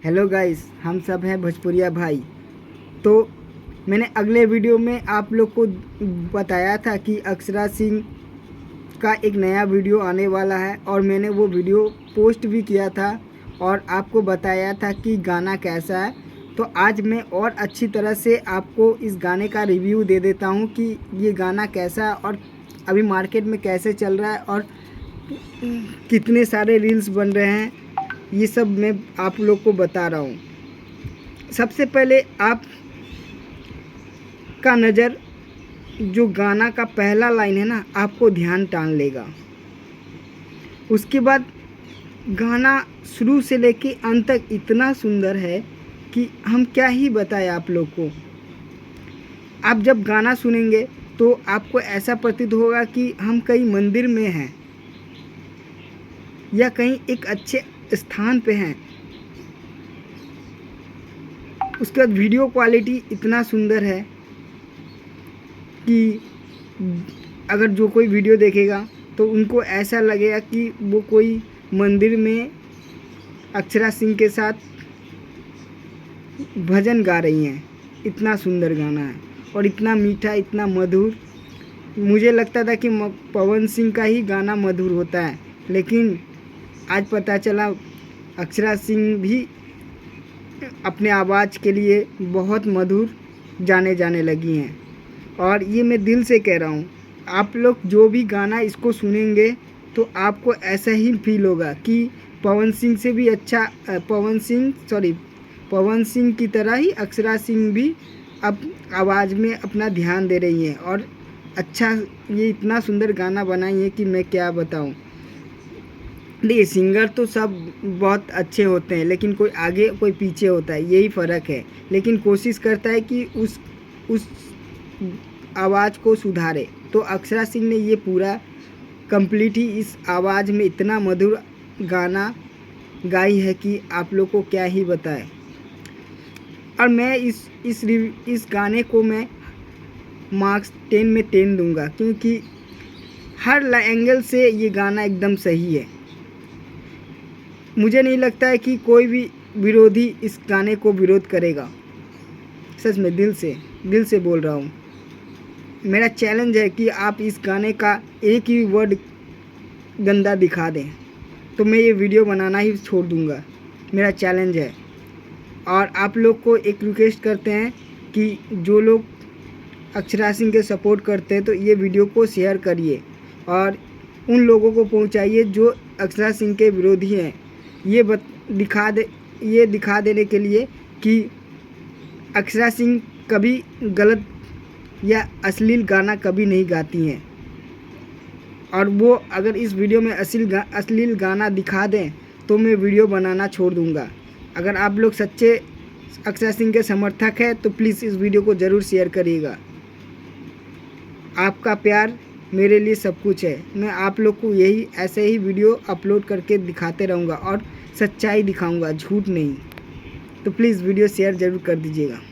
Hello guys, हम सब हैं भोजपुरिया भाई। तो मैंने अगले वीडियो में आप लोग को बताया था कि अक्षरा सिंह का एक नया वीडियो आने वाला है और मैंने वो वीडियो पोस्ट भी किया था और आपको बताया था कि गाना कैसा है। तो आज मैं और अच्छी तरह से आपको इस गाने का रिव्यू दे देता हूँ कि ये गाना कैसा है और अभी मार्केट में कैसे चल रहा है और कितने सारे रील्स बन रहे हैं, ये सब मैं आप लोग को बता रहा हूँ। सबसे पहले आप का नज़र जो गाना का पहला लाइन है ना, आपको ध्यान टान लेगा। उसके बाद गाना शुरू से लेके अंत तक इतना सुंदर है कि हम क्या ही बताएं आप लोग को। आप जब गाना सुनेंगे तो आपको ऐसा प्रतीत होगा कि हम कहीं मंदिर में हैं या कहीं एक अच्छे स्थान पे हैं। उसके बाद वीडियो क्वालिटी इतना सुंदर है कि अगर जो कोई वीडियो देखेगा तो उनको ऐसा लगेगा कि वो कोई मंदिर में अक्षरा सिंह के साथ भजन गा रही हैं। इतना सुंदर गाना है और इतना मीठा, इतना मधुर। मुझे लगता था कि पवन सिंह का ही गाना मधुर होता है, लेकिन आज पता चला अक्षरा सिंह भी अपने आवाज़ के लिए बहुत मधुर जाने लगी हैं। और ये मैं दिल से कह रहा हूँ, आप लोग जो भी गाना इसको सुनेंगे तो आपको ऐसा ही फील होगा कि पवन सिंह से भी अच्छा पवन सिंह की तरह ही अक्षरा सिंह भी अब आवाज़ में अपना ध्यान दे रही हैं और अच्छा ये इतना सुंदर गाना बनाई है कि मैं क्या बताऊँ। देखिए, सिंगर तो सब बहुत अच्छे होते हैं, लेकिन कोई आगे कोई पीछे होता है, यही फ़र्क है। लेकिन कोशिश करता है कि उस आवाज़ को सुधारे। तो अक्षरा सिंह ने ये पूरा कंप्लीट ही इस आवाज़ में इतना मधुर गाना गाई है कि आप लोग को क्या ही बताएं। और मैं इस गाने को मैं मार्क्स 10 में 10 दूंगा, क्योंकि हर एंगल से ये गाना एकदम सही है। मुझे नहीं लगता है कि कोई भी विरोधी इस गाने को विरोध करेगा। सच में दिल से बोल रहा हूँ। मेरा चैलेंज है कि आप इस गाने का एक ही वर्ड गंदा दिखा दें तो मैं ये वीडियो बनाना ही छोड़ दूँगा। मेरा चैलेंज है। और आप लोग को एक रिक्वेस्ट करते हैं कि जो लोग अक्षरा सिंह के सपोर्ट करते हैं तो ये वीडियो को शेयर करिए और उन लोगों को पहुंचाइए जो अक्षरा सिंह के विरोधी हैं। ये दिखा देने के लिए कि अक्षरा सिंह कभी गलत या अश्लील गाना कभी नहीं गाती हैं। और वो अगर इस वीडियो में अश्लील गाना दिखा दें तो मैं वीडियो बनाना छोड़ दूंगा। अगर आप लोग सच्चे अक्षरा सिंह के समर्थक हैं तो प्लीज़ इस वीडियो को ज़रूर शेयर करिएगा। आपका प्यार मेरे लिए सब कुछ है। मैं आप लोग को यही ऐसे ही वीडियो अपलोड करके दिखाते रहूँगा और सच्चाई दिखाऊँगा, झूठ नहीं। तो प्लीज़ वीडियो शेयर ज़रूर कर दीजिएगा।